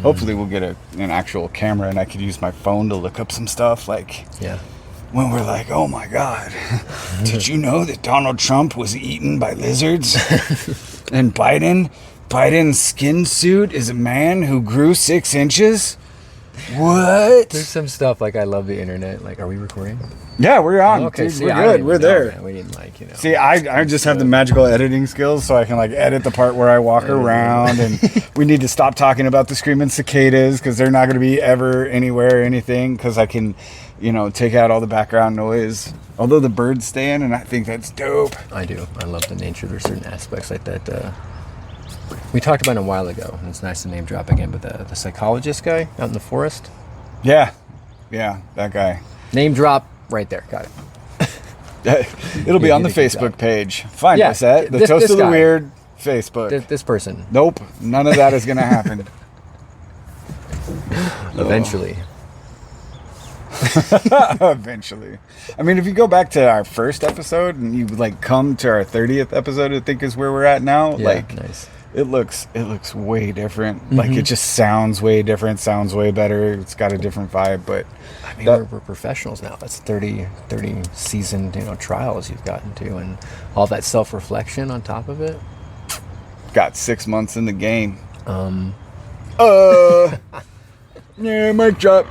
Hopefully we'll get an actual camera and I could use my phone to look up some stuff. Like, when we're like, oh my God, did you know that Donald Trump was eaten by lizards? And Biden's skin suit is a man who grew 6 inches? What? There's some stuff like I love the internet. Like, are we recording? Yeah, we're on. Okay, dude, see, we're good. We're there. Man. We didn't like, you know. See, I just have the magical editing skills, so I can like edit the part where I walk around, and we need to stop talking about the screaming cicadas because they're not going to be ever anywhere or anything, because I can, you know, take out all the background noise. Although the birds stay in, and I think that's dope. I do. I love the nature. There's certain aspects like that. We talked about it a while ago, and it's nice to name drop again, but the psychologist guy out in the forest. Yeah, that guy. Name drop right there. Got it. It'll be on the Facebook page. Find us at the Toast of the Weird Facebook. This person. Nope, none of that is going to happen. Eventually. Eventually. I mean, if you go back to our first episode and you like come to our 30th episode, I think is where we're at now. Yeah, like, nice. It looks way different. Like, it just sounds way different, sounds way better. It's got a different vibe, but I mean, we're professionals now. That's 30 seasoned, you know, trials you've gotten to, and all that self-reflection on top of it. Got 6 months in the game. Yeah, mic drop.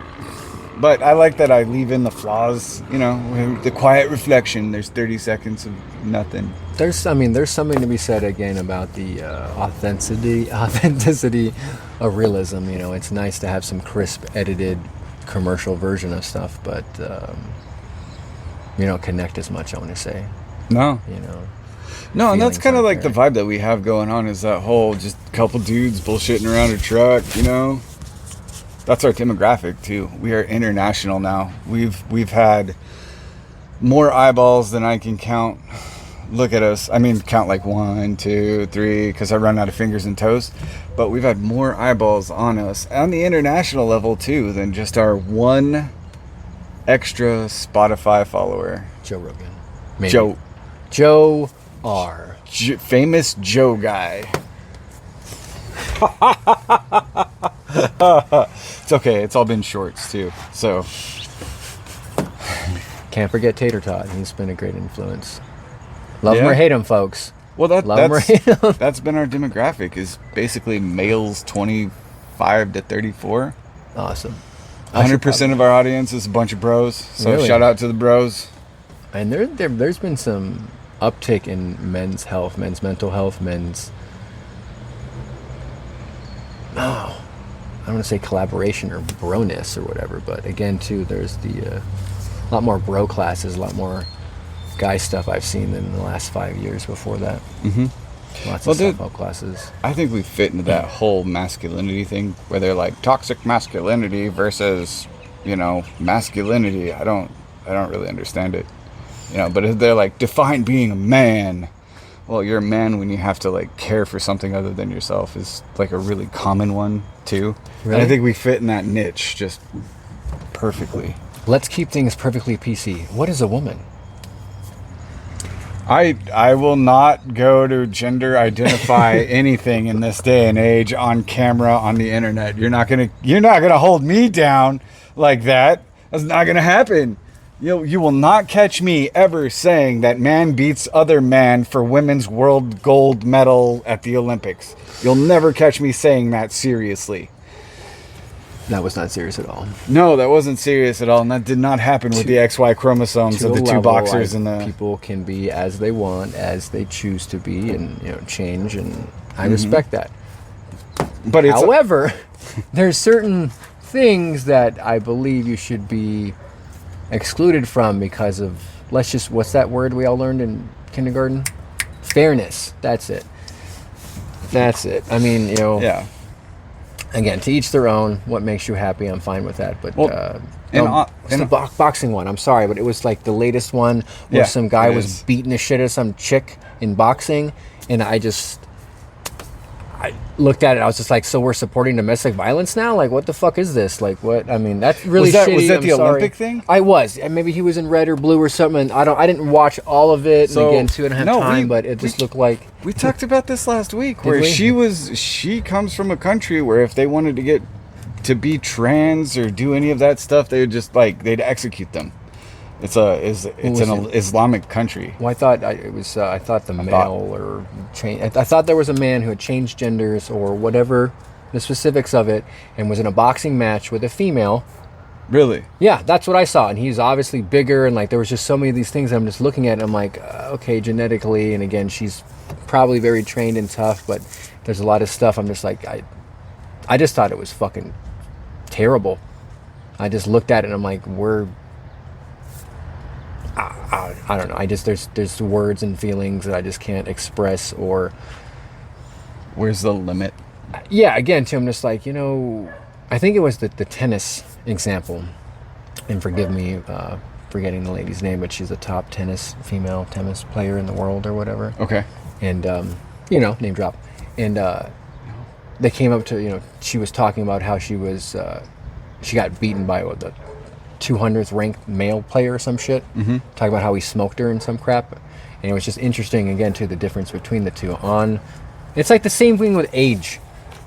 But I like that I leave in the flaws, you know, the quiet reflection. There's 30 seconds of nothing. There's something to be said again about the authenticity of realism. You know, it's nice to have some crisp, edited, commercial version of stuff, but you don't connect as much, I want to say. No. You know. No, and that's kind of like the vibe that we have going on, is that whole just a couple dudes bullshitting around a truck, you know? That's our demographic too. We are international now. We've had more eyeballs than I can count. Look at us. I mean, count like 1, 2, 3, because I run out of fingers and toes. But we've had more eyeballs on us on the international level too than just our one extra Spotify follower. Joe Rogan. Maybe. Joe R. Famous Joe guy. It's okay. It's all been shorts too. So can't forget Tater Tot. He's been a great influence. Love him or hate him, folks. Well, that's that's been our demographic, is basically males 25 to 34. Awesome. 100% of our audience is a bunch of bros. So really? Shout out to the bros. And there's been some uptick in men's health, men's mental health, men's. Oh, I don't want to say collaboration or broness or whatever, but again, too, there's a lot more bro classes, a lot more guy stuff I've seen than the last 5 years before that. Lots of self-help classes. I think we fit into that whole masculinity thing where they're like toxic masculinity versus, you know, masculinity. I don't really understand it, you know. But if they're like, define being a man. Well, you're a man when you have to like care for something other than yourself, is like a really common one too. Really? And I think we fit in that niche just perfectly. Let's keep things perfectly PC. What is a woman? I will not go to gender identify anything in this day and age on camera, on the internet. You're not gonna hold me down like that. That's not gonna happen. You will not catch me ever saying that man beats other man for women's world gold medal at the Olympics. You'll never catch me saying that seriously. That was not serious at all. No, that wasn't serious at all, and that did not happen with the XY chromosomes of the two boxers in the. People can be as they want, as they choose to be, and change, and I respect that. But however, there's certain things that I believe you should be excluded from because of, what's that word we all learned in kindergarten? Fairness. That's it. I mean, Yeah. Again, to each their own. What makes you happy, I'm fine with that. But the boxing one, I'm sorry, but it was like the latest one where some guy was beating the shit out of some chick in boxing, and I looked at it. I was just like, so we're supporting domestic violence now? Like, what the fuck is this? Like, what? I mean, that's really shitty. Was that the Olympic thing? I was. And maybe he was in red or blue or something. I didn't watch all of it. So, and again, 2.5 time, but it just looked like. We talked about this last week, where she comes from a country where if they wanted to get to be trans or do any of that stuff, they would just like they'd execute them. It's an Islamic country. Well, I thought the male or change. I thought there was a man who had changed genders or whatever the specifics of it, and was in a boxing match with a female. Really? Yeah, that's what I saw, and he's obviously bigger, and like there was just so many of these things I'm just looking at, and I'm like, okay, genetically, and again, she's probably very trained and tough, but there's a lot of stuff I'm just like, I just thought it was fucking terrible. I just looked at it and I'm like, I don't know. There's words and feelings that I just can't express. Or where's the limit? Yeah, again, too, I'm just like, I think it was the tennis example, and forgive me forgetting the lady's name, but she's a top female tennis player in the world or whatever. Okay. And name drop. And they came up to, she was talking about how she got beaten by the 200th ranked male player or some shit. Mm-hmm. Talking about how he smoked her and some crap. And it was just interesting, again, too, the difference between the two. It's like the same thing with age.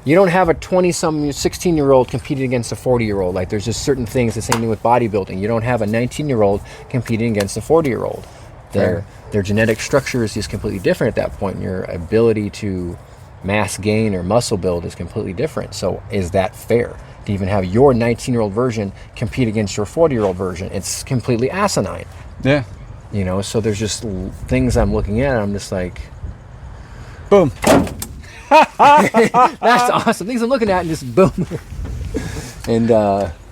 You don't have a 20-something, 16-year-old competing against a 40-year-old. Like, there's just certain things, the same thing with bodybuilding. You don't have a 19-year-old competing against a 40-year-old. Their genetic structure is just completely different at that point. And your ability to mass gain or muscle build is completely different. So is that fair? To even have your 19-year-old version compete against your 40-year-old version? It's completely asinine. Yeah. So there's just things I'm looking at, and I'm just like, boom. That's awesome. Things I'm looking at, and just boom. And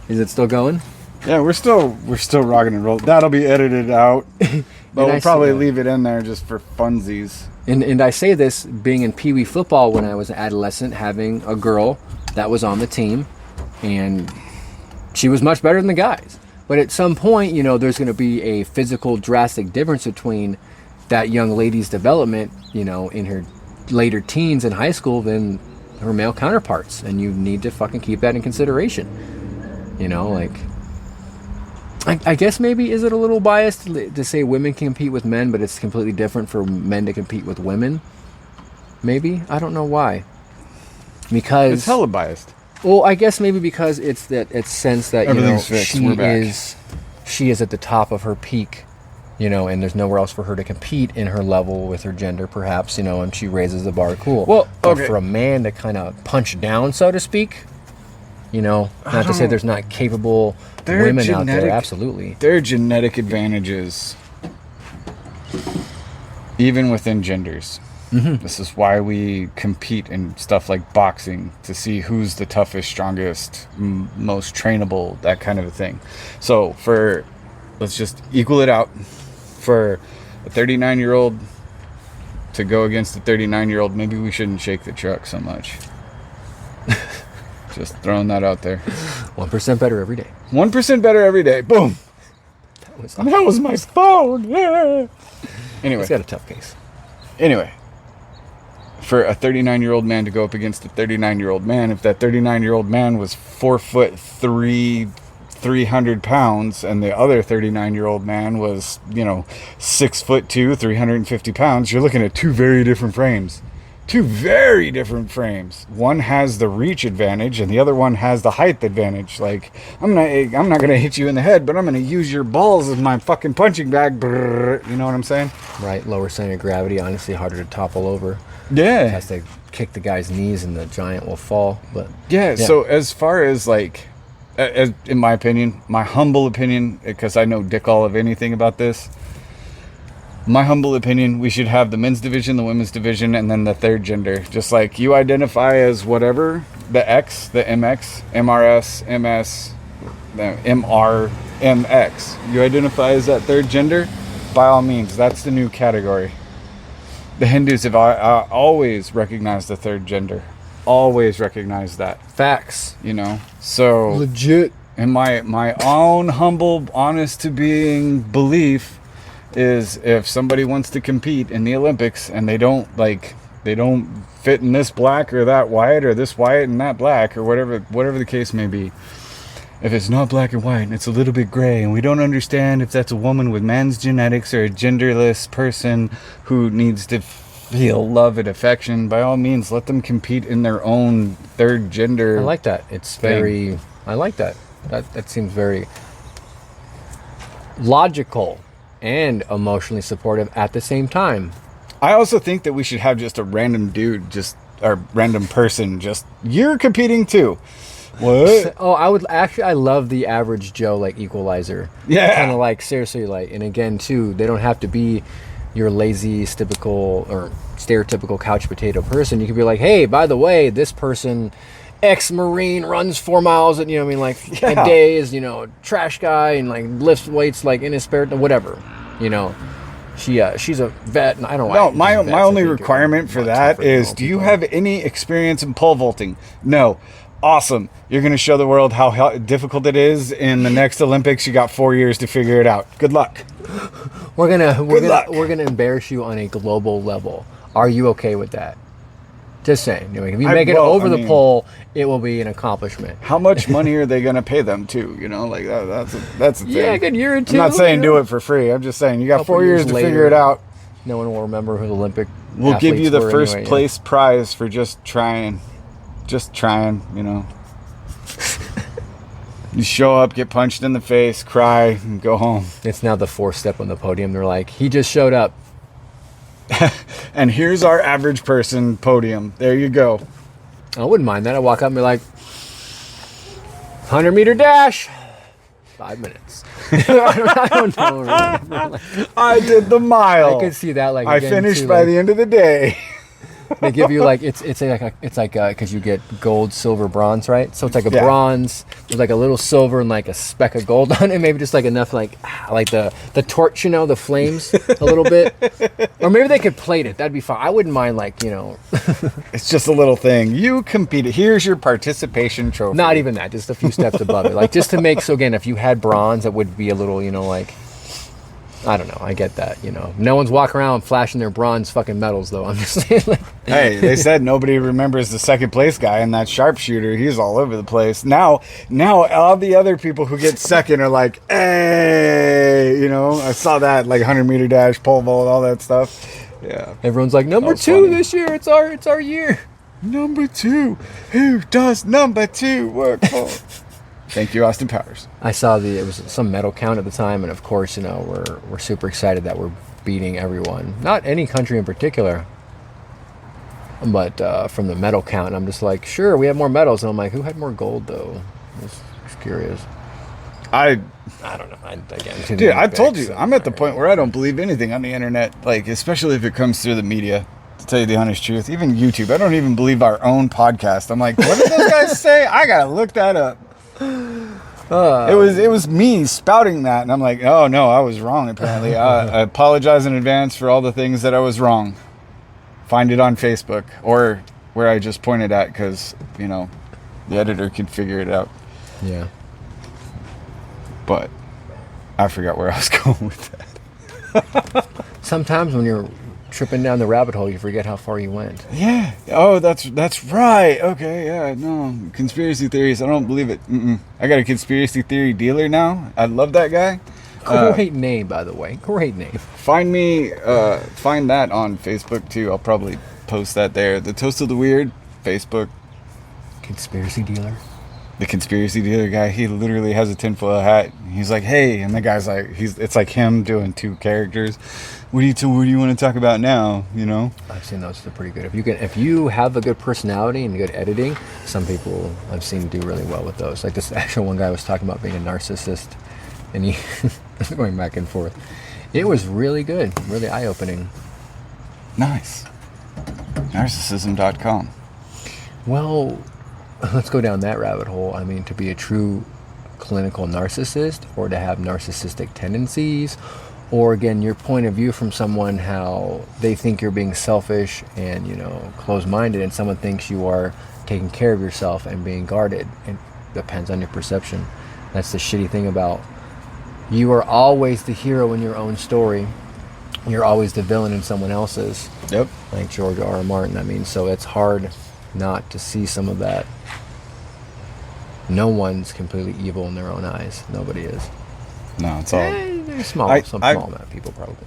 is it still going? Yeah, we're still rocking and rolling. That'll be edited out, but we'll probably leave it in there just for funsies. And I say this being in Pee Wee football when I was an adolescent, having a girl that was on the team, and she was much better than the guys. But at some point, there's going to be a physical drastic difference between that young lady's development, in her later teens in high school than her male counterparts, and you need to fucking keep that in consideration. I guess maybe is it a little biased to say women can compete with men, but it's completely different for men to compete with women? Maybe. I don't know why. Because it's hella biased. Well, I guess maybe because it's sense that she is at the top of her peak, and there's nowhere else for her to compete in her level with her gender, perhaps, and she raises the bar. Cool. Well, okay. But for a man to kind of punch down, so to speak, not to say there's not capable women out there, absolutely. There are genetic advantages, even within genders. Mm-hmm. This is why we compete in stuff like boxing, to see who's the toughest, strongest, most trainable, that kind of a thing. So let's just equal it out. For a 39-year-old to go against a 39-year-old, maybe we shouldn't shake the truck so much. Just throwing that out there. 1% better every day. 1% better every day. Boom. That was my phone. Yeah. Anyway. He's got a tough case. Anyway. For a 39-year-old man to go up against a 39-year-old man, if that 39-year-old man was 4'3", 300 pounds, and the other 39-year-old man was, 6'2", 350 pounds, you're looking at two very different frames. Two very different frames. One has the reach advantage, and the other one has the height advantage. Like, I'm not gonna hit you in the head, but I'm gonna use your balls as my fucking punching bag. Brrr, you know what I'm saying? Right. Lower center of gravity. Honestly, harder to topple over. Yeah. Has to kick the guy's knees, and the giant will fall. But yeah. So as far as like, in my opinion, my humble opinion, because I know dick all of anything about this. My humble opinion, we should have the men's division, the women's division, and then the third gender. Just like you identify as whatever, the X, the MX, MRS, MS, the MR, MX. You identify as that third gender, by all means, that's the new category. The Hindus have always recognized the third gender. Always recognized that. Facts. So... Legit. In my own humble, honest to being belief... is if somebody wants to compete in the Olympics and they don't fit in this black or that white or this white and that black or whatever the case may be, if it's not black and white and it's a little bit gray and we don't understand if that's a woman with man's genetics or a genderless person who needs to feel love and affection, by all means, let them compete in their own third gender. I like that. It's very. I like that. That seems very logical and emotionally supportive at the same time. I also think that we should have just a random dude, or random person, you're competing too. What? Oh, I love the average Joe, like, equalizer. Yeah. Kind of like, seriously, like, and again, too, they don't have to be your lazy, typical, or stereotypical couch potato person. You could be like, hey, by the way, this person, ex-Marine, runs 4 miles, and, a day, is, trash guy, and, like, lifts weights, like, in his spare, whatever, She's a vet, and I don't know. No, my only requirement for that is, do you have any experience in pole vaulting? No. Awesome. You're going to show the world how difficult it is in the next Olympics. You got 4 years to figure it out. Good luck. We're gonna embarrass you on a global level. Are you okay with that? Just saying. If you make it over the pole, it will be an accomplishment. How much money are they going to pay them too? That's the thing. Yeah, a good year or two. I'm not saying do it for free. I'm just saying you got 4 years to figure it out. No one will remember who the Olympic. We'll give you the first place prize for just trying. Just trying, You show up, get punched in the face, cry, and go home. It's now the 4th step on the podium. They're like, he just showed up. And here's our average person podium. There you go. I wouldn't mind that. I'd walk up and be like, 100-meter dash, 5 minutes. I don't know. I did the mile. I could see that. Like, I finished by the end of the day. They give you like it's like because you get gold, silver, bronze, right? So it's like a bronze. There's like a little silver and like a speck of gold on it. Maybe just like enough like the torch, the flames a little bit. Or maybe they could plate it. That'd be fine. I wouldn't mind It's just a little thing. You competed. Here's your participation trophy. Not even that. Just a few steps above it. Like just to make so again, if you had bronze, it would be a little like. I don't know. I get that, No one's walking around flashing their bronze fucking medals, though. I'm just saying. Hey, they said nobody remembers the second place guy and that sharpshooter. He's all over the place. Now, all the other people who get second are like, hey, I saw that, like 100-meter dash, pole vault, all that stuff. Yeah. Everyone's like, number 2 funny. This year. It's our year. Number 2. Who does number 2 work for? Thank you, Austin Powers. I saw it was some medal count at the time, and of course, we're super excited that we're beating everyone. Not any country in particular, but from the medal count, I'm just like, sure, we have more medals. And I'm like, who had more gold though? I was just curious. I don't know. Dude, I told you, I'm at the point where I don't believe anything on the internet, like especially if it comes through the media. To tell you the honest truth, even YouTube, I don't even believe our own podcast. I'm like, what did those guys say? I gotta look that up. It was me spouting that, and I'm like, oh no, I was wrong apparently. I apologize in advance for all the things that I was wrong. Find it on Facebook or where I just pointed at, because the editor can figure it out. Yeah. But I forgot where I was going with that. Sometimes when you're tripping down the rabbit hole, you forget how far you went. Yeah. Oh, that's right. Okay. Yeah. No conspiracy theories. I don't believe it. I got a conspiracy theory dealer now. I love that guy. Great name, by the way. Great name. Find that on Facebook too. I'll probably post that there. The Toast of the Weird Facebook. Conspiracy dealer. The conspiracy dealer guy. He literally has a tinfoil hat. He's like, hey, and the guy's like, it's like him doing 2 characters. What do you want to talk about now? I've seen those. They're pretty good. If you have a good personality and good editing, some people I've seen do really well with those. Like this actual one guy was talking about being a narcissist, and he going back and forth. It was really good, really eye-opening. Nice. Narcissism.com. Well, let's go down that rabbit hole. I mean, to be a true clinical narcissist, or to have narcissistic tendencies, or again, your point of view from someone, how they think you're being selfish and, closed-minded, and someone thinks you are taking care of yourself and being guarded. It depends on your perception. That's the shitty thing about, you are always the hero in your own story. You're always the villain in someone else's. Yep. Like George R. Martin. I mean, so it's hard not to see some of that. No one's completely evil in their own eyes. Nobody is. No, it's all Some small amount of people probably.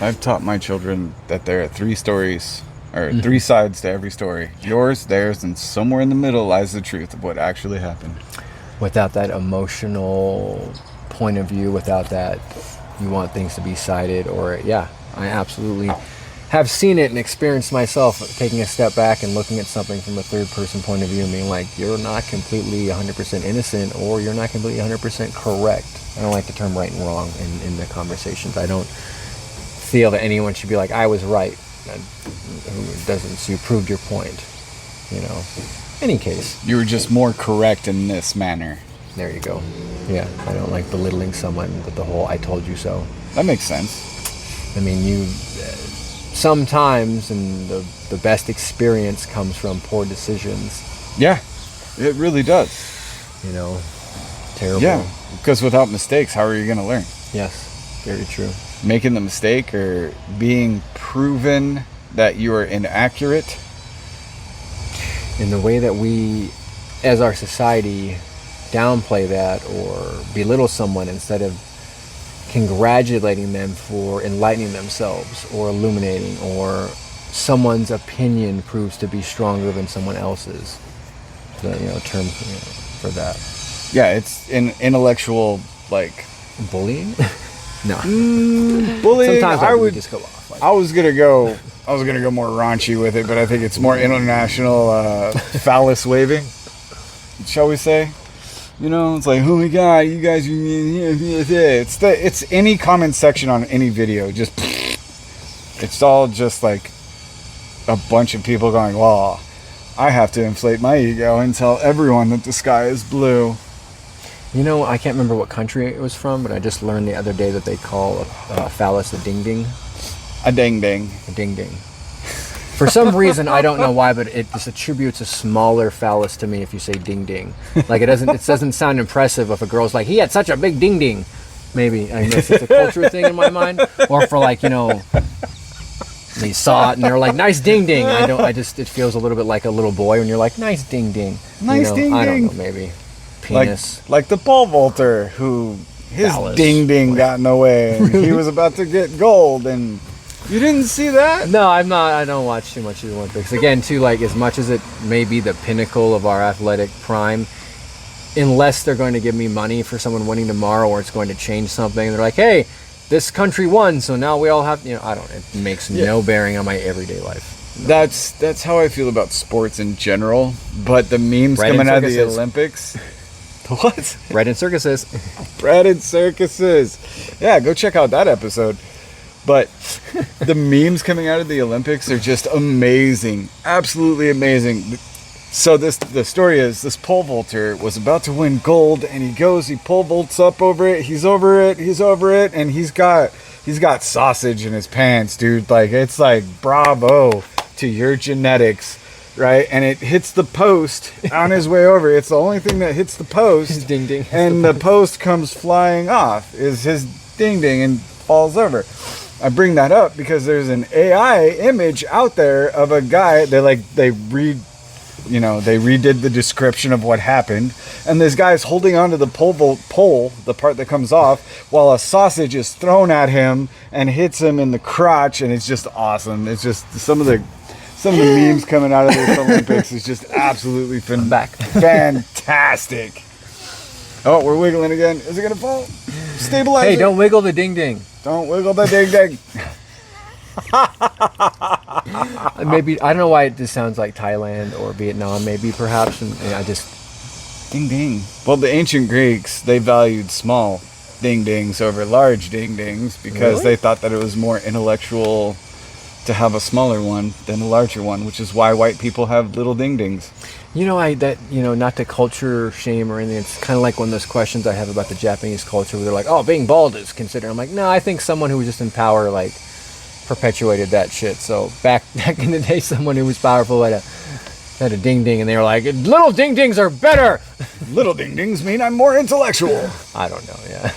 I've taught my children that there are 3 stories, or 3 sides to every story. Yours, theirs, and somewhere in the middle lies the truth of what actually happened. Without that emotional point of view, without that, you want things to be sided, or I absolutely have seen it and experienced myself taking a step back and looking at something from a third person point of view and being like, you're not completely 100% innocent, or you're not completely 100% correct. I don't like the term right and wrong in the conversations. I don't feel that anyone should be like, I was right. Who doesn't, so you proved your point, any case. You were just more correct in this manner. There you go. Yeah, I don't like belittling someone with the whole I told you so. That makes sense. I mean, you sometimes, and the best experience comes from poor decisions. Yeah, it really does. Terrible. Yeah, because without mistakes, how are you going to learn? Yes, very true. Making the mistake or being proven that you are inaccurate. In the way that we, as our society, downplay that or belittle someone instead of congratulating them for enlightening themselves or illuminating, or someone's opinion proves to be stronger than someone else's. The term for that. Yeah, it's intellectual, like bullying. No, bullying. Sometimes I would just go off. I was gonna go more raunchy with it, but I think it's more international phallus waving, shall we say? It's like, oh my god, you guys, it's any comment section on any video, just it's all just like a bunch of people going, well, I have to inflate my ego and tell everyone that the sky is blue. I can't remember what country it was from, but I just learned the other day that they call a phallus a ding-ding. A ding-ding. A ding-ding. For some reason, I don't know why, but it just attributes a smaller phallus to me if you say ding-ding. Like, it doesn't sound impressive if a girl's like, he had such a big ding-ding. Maybe. I guess it's a cultural thing in my mind. Or for like, they saw it and they're like, nice ding-ding. It feels a little bit like a little boy when you're like, nice ding-ding. Nice ding-ding. I don't know, maybe. Penis. Like the pole vaulter who his phallus. Ding-ding got in the way and he was about to get gold, and you didn't see that? No, I'm not. I don't watch too much of the Olympics. Again, too, like, as much as it may be the pinnacle of our athletic prime, unless they're going to give me money for someone winning tomorrow, or it's going to change something, they're like, hey, this country won, so now we all have, it makes no bearing on my everyday life. That's how I feel about sports in general, but the memes coming out of the Olympics. What? Bread and circuses. Bread and circuses. Yeah, go check out that episode. But the memes coming out of the Olympics are just amazing. Absolutely amazing. So the story is, this pole vaulter was about to win gold, and he pole vaults up over it, he's over it, and he's got sausage in his pants, dude. Like, it's like, bravo to your genetics. Right, and it hits the post on his way over. It's the only thing that hits the post. His ding ding. And the post comes flying off. Is his ding ding and falls over. I bring that up because there's an AI image out there of a guy. They redid the description of what happened, and this guy's holding onto the pole, the part that comes off, while a sausage is thrown at him and hits him in the crotch, and it's just awesome. It's just some of the memes coming out of this Olympics is just absolutely fantastic. Oh, we're wiggling again. Is it going to fall? Stabilize Hey, it. don't wiggle the ding-ding. Don't wiggle the ding-ding. Maybe, I don't know why it just sounds like Thailand or Vietnam, maybe, perhaps. And I just... Ding-ding. Well, the ancient Greeks, they valued small ding-dings over large ding-dings because they thought that it was more intellectual to have a smaller one than a larger one, which is why white people have little ding-dings. Not to culture shame or anything, it's kind of like one of those questions I have about the Japanese culture where they're like, oh, being bald is considered. I'm like, no, I think someone who was just in power, like, perpetuated that shit. So back in the day, someone who was powerful had a ding-ding, and they were like, little ding-dings are better! Little ding-dings mean I'm more intellectual. I don't know, yeah.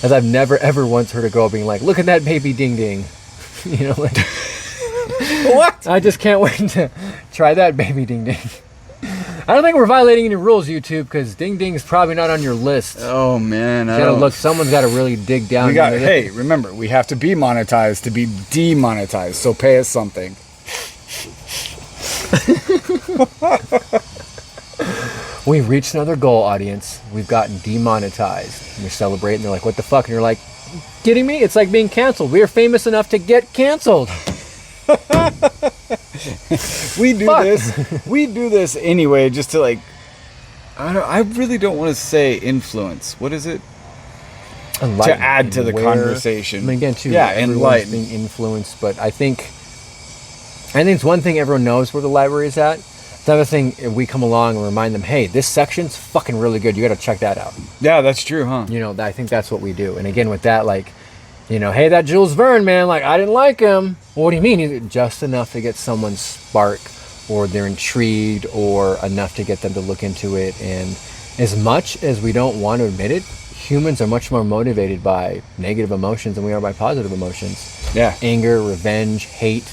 As I've never, ever once heard a girl being like, look at that baby ding-ding. What? I just can't wait to try that baby ding ding. I don't think we're violating any rules, YouTube, because Ding Ding's probably not on your list. Oh man, You gotta look. Someone's got to really dig down. Hey, remember, we have to be monetized to be demonetized. So pay us something. We've reached another goal, audience. We've gotten demonetized. We're celebrating. They're like, "What the fuck?" And you're like, "Kidding me? It's like being canceled. We are famous enough to get canceled." We do this anyway, just to like. I really don't want to say influence. What is it? To add to the conversation. I mean, again, too. Yeah, enlighten. Being influenced, but I think it's one thing everyone knows where the library is at. The other thing, if we come along and remind them, hey, this section's fucking really good. You got to check that out. Yeah, that's true, huh? You know, I think that's what we do. And again, with that, like, you know, hey, that Jules Verne, man, like, I didn't like him. Well, what do you mean? Just enough to get someone's spark, or they're intrigued, or enough to get them to look into it. And as much as we don't want to admit it, humans are much more motivated by negative emotions than we are by positive emotions. Yeah. Anger, revenge, hate.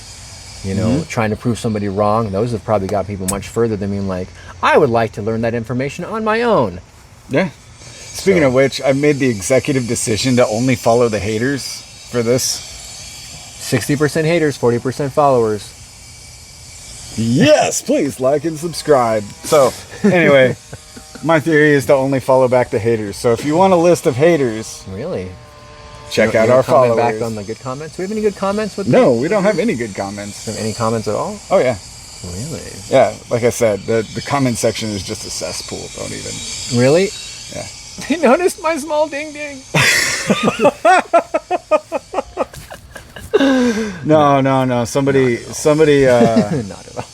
You know, trying to prove somebody wrong. Those have probably got people much further than being like, I would like to learn that information on my own. Yeah. Speaking of which, I made the executive decision to only follow the haters for this. 60% haters, 40% followers. Yes, please like and subscribe. So, anyway, my theory is to only follow back the haters. So if you want a list of haters... Really? Check out our followers. Back on the good comments. Do we have any good comments? No, we don't have any good comments. Any comments at all? Oh yeah. Really? Yeah, like I said, the comment section is just a cesspool. Don't even. Really? Yeah. They noticed my small ding ding. No. Somebody Not at all.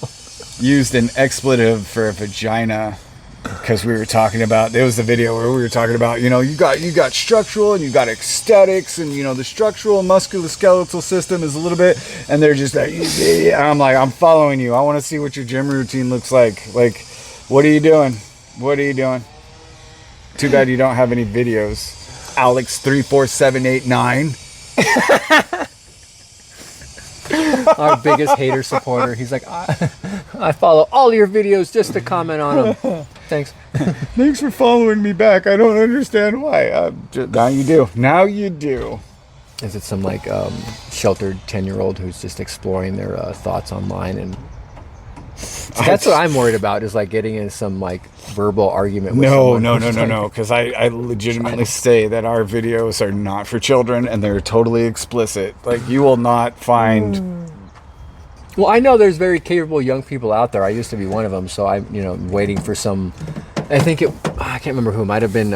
used an expletive for a vagina. Because we were talking about, there was a video where we were talking about, you know, you got structural and you got aesthetics, and you know the structural musculoskeletal system is a little bit, and they're just like, I'm like, I'm following you. I want to see what your gym routine looks like. Like, what are you doing? What are you doing? Too bad you don't have any videos. Alex34789. Our biggest hater supporter. He's like, I follow all your videos just to comment on them. Thanks. Thanks for following me back. I don't understand why. Now you do. Now you do. Is it some like sheltered 10-year-old who's just exploring their thoughts online? And that's what I'm worried about, is like getting in some like verbal argument with someone. No. Because I legitimately say that our videos are not for children and they're totally explicit. Like, you will not find... Well, I know there's very capable young people out there. I used to be one of them, so I'm, waiting for some. I think I can't remember who. It might have been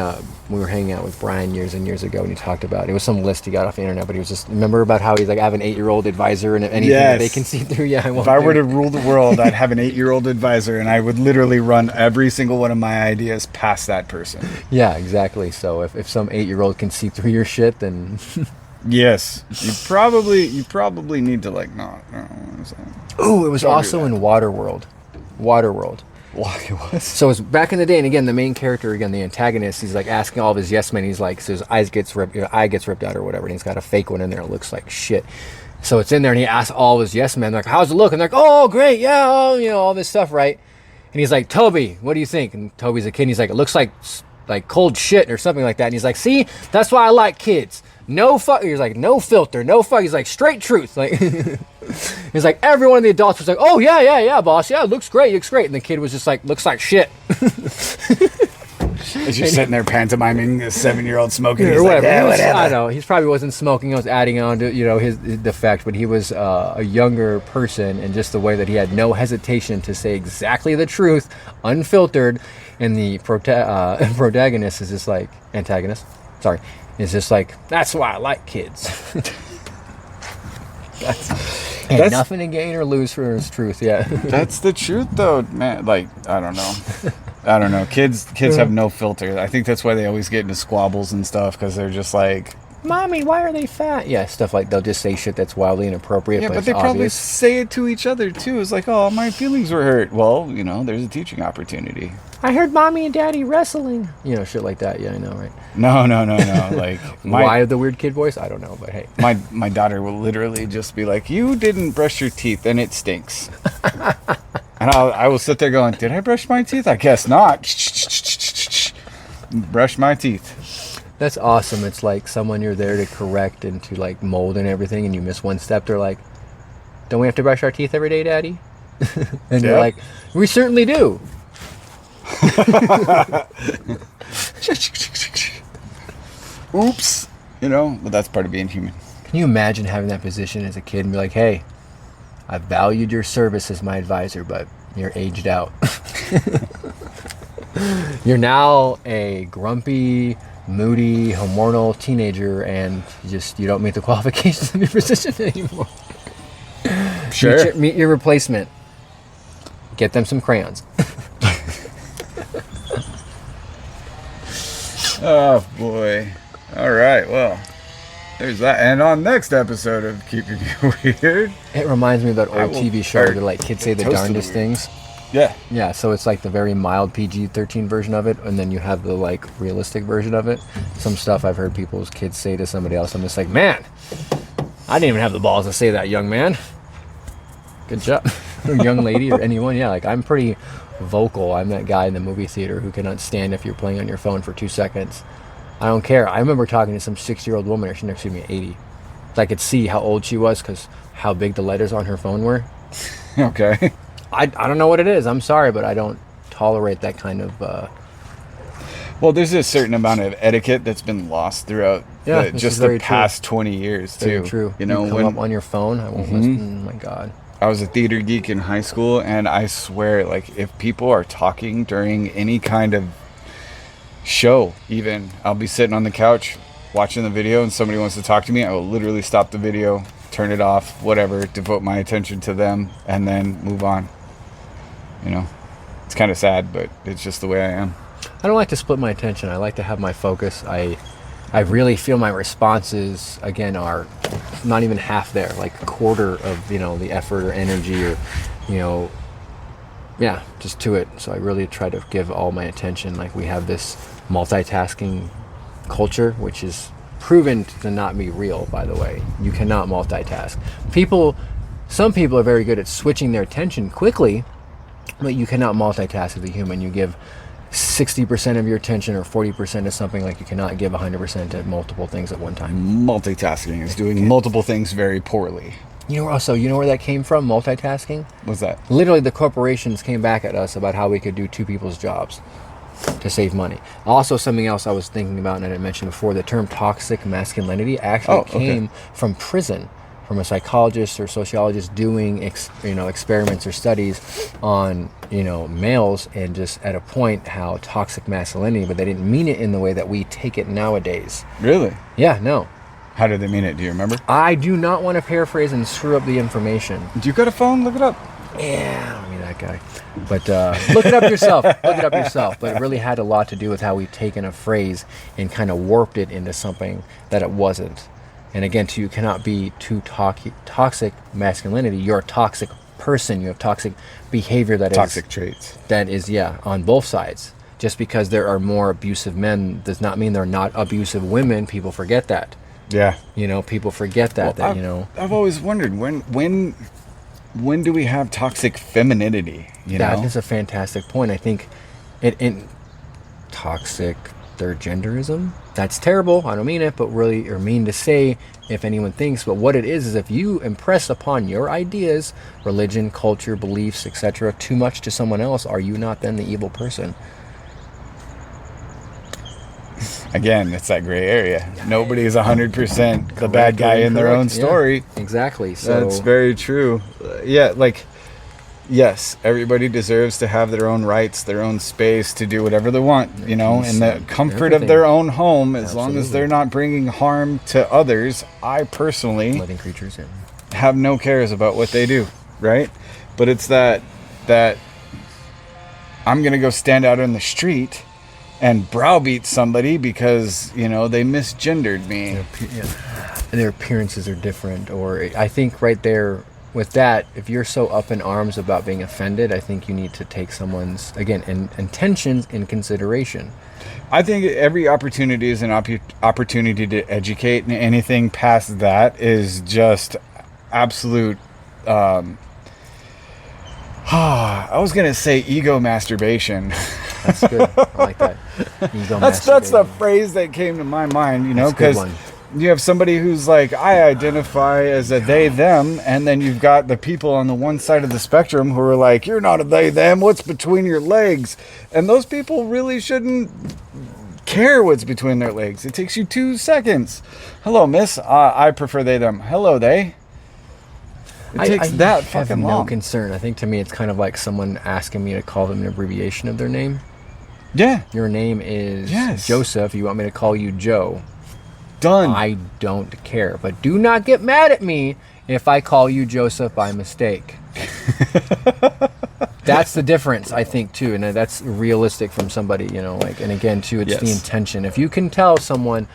we were hanging out with Brian years and years ago, and he talked about it was some list he got off the internet. But he was just, remember about how he's like, I have an 8-year-old advisor, and anything that they can see through. Yeah, if I were to rule the world, I'd have an 8-year-old advisor, and I would literally run every single one of my ideas past that person. Yeah, exactly. So if some 8-year-old can see through your shit, then. Yes, you probably need to like not. Oh, it was also in Waterworld. Why it was? So it's back in the day, and again, the main character, again, the antagonist, he's like asking all of his yes men. He's like, so his eye gets ripped out or whatever, and he's got a fake one in there. It looks like shit. So it's in there, and he asks all of his yes men, like, how's it look? And they're like, oh, great, yeah, all this stuff, right? And he's like, Toby, what do you think? And Toby's a kid, and he's like, it looks like cold shit or something like that. And he's like, see, that's why I like kids. No fuck. He's like, no filter, no fuck. He's like, straight truth. Like, he's like, every one of the adults was like, oh yeah, boss, yeah, it looks great. And the kid was just like, looks like shit. As you're sitting there pantomiming a 7-year-old smoking, or he's whatever. Like, whatever. I know he probably wasn't smoking. He was adding on to his defect, but he was a younger person, and just the way that he had no hesitation to say exactly the truth, unfiltered. And the protagonist is just like antagonist. Sorry. It's just like, that's why I like kids. That's nothing to gain or lose for his truth. Yeah. That's the truth, though, man. Like, I don't know. Kids have no filter. I think that's why they always get into squabbles and stuff, because they're just like, Mommy, why are they fat? Yeah, stuff like, they'll just say shit that's wildly inappropriate. Yeah, but they obvious. probably say it to each other too. It's like, oh, my feelings were hurt. Well, there's a teaching opportunity. I heard Mommy and Daddy wrestling. Shit like that. Yeah, I know, right? No. Like, why the weird kid voice? I don't know, but hey. My daughter will literally just be like, you didn't brush your teeth and it stinks. And I will sit there going, did I brush my teeth? I guess not. Brush my teeth. That's awesome. It's like someone you're there to correct and to like mold and everything, and you miss one step. They're like, don't we have to brush our teeth every day, Daddy? And you're like, we certainly do. Oops. You know, but that's part of being human. Can you imagine having that position as a kid and be like, hey, I valued your service as my advisor, but you're aged out. You're now a grumpy, moody, hormonal teenager, and you don't meet the qualifications of your position anymore. Sure. Meet your replacement. Get them some crayons. Oh, boy. All right, well, there's that. And on next episode of Keeping It Weird. It reminds me of that old TV show where like kids say the darndest things. Yeah. Yeah, so it's like the very mild PG-13 version of it, and then you have the like realistic version of it. Some stuff I've heard people's kids say to somebody else, I'm just like, man, I didn't even have the balls to say that, young man. Good job. Or young lady or anyone. Yeah, like I'm pretty vocal. I'm that guy in the movie theater who cannot stand if you're playing on your phone for 2 seconds. I don't care. I remember talking to some 60-year-old woman, or excuse me, 80. I could see how old she was because how big the letters on her phone were. Okay. I don't know what it is. I'm sorry, but I don't tolerate that kind of... Well, there's a certain amount of etiquette that's been lost throughout just the past 20 years, too. Very true. You know, come up on your phone, I won't listen. Oh, my God. I was a theater geek in high school, and I swear, like, if people are talking during any kind of show, even, I'll be sitting on the couch watching the video, and somebody wants to talk to me, I will literally stop the video, turn it off, whatever, devote my attention to them, and then move on. You know, it's kind of sad, but it's just the way I am. I don't like to split my attention. I like to have my focus. I really feel my responses, again, are not even half there, like a quarter of, you know, the effort or energy or, you know, yeah, just to it. So I really try to give all my attention. Like we have this multitasking culture, which is proven to not be real, by the way. You cannot multitask. Some people are very good at switching their attention quickly, but you cannot multitask as a human. You give 60% of your attention or 40% to something, like you cannot give 100% to multiple things at one time. Multitasking is doing multiple things very poorly. You know where that came from, multitasking? What's that? Literally, the corporations came back at us about how we could do two people's jobs to save money. Also, something else I was thinking about and I didn't mention before, the term toxic masculinity actually came from prison, from a psychologist or sociologist doing experiments or studies on males, and just at a point how toxic masculinity, but they didn't mean it in the way that we take it nowadays. Really? Yeah, no. How did they mean it? Do you remember? I do not want to paraphrase and screw up the information. Do you got a phone? Look it up. Yeah, I don't mean that guy. But look it up yourself. Look it up yourself. But it really had a lot to do with how we've taken a phrase and kind of warped it into something that it wasn't. And again, you cannot be too toxic masculinity. You're a toxic person. You have toxic behavior toxic traits. That is, on both sides. Just because there are more abusive men does not mean there are not abusive women. People forget that. Yeah. People forget that. I've always wondered when do we have toxic femininity? That is a fantastic point. I think in toxic third genderism, that's terrible. I don't mean it, but really, or mean to say, if anyone thinks, but what it is if you impress upon your ideas, religion, culture, beliefs, etc., too much to someone else, are you not then the evil person? Again, it's that gray area. Nobody's 100% the bad guy in their own story. Yeah, exactly. So that's very true. Yes, everybody deserves to have their own rights, their own space to do whatever they want, in the comfort of their own home, as long as they're not bringing harm to others. I personally living creatures have no cares about what they do, right? But it's that I'm going to go stand out in the street and browbeat somebody because, they misgendered me. Their appearances are different. Or I think right there with that, if you're so up in arms about being offended, I think you need to take someone's, again, intentions in consideration. I think every opportunity is an opportunity to educate, and anything past that is just absolute I was gonna say ego masturbation. That's good. I like that. Ego That's the masturbating. phrase that came to my mind, you know, That's a good because one. you have somebody who's like, I identify as a they them, and then you've got the people on the one side of the spectrum who are like, you're not a they them, what's between your legs? And those people really shouldn't care what's between their legs. It takes you 2 seconds. Hello, miss. I prefer they them. Hello, they. It takes that have fucking no long. concern. I think to me it's kind of like someone asking me to call them an abbreviation of their name. Yeah. Your name is Yes. Joseph. You want me to call you Joe? Done. I don't care. But do not get mad at me if I call you Joseph by mistake. That's the difference, I think, too. And that's realistic from somebody, you know, like, and again, too, it's the Yes. intention. If you can tell someone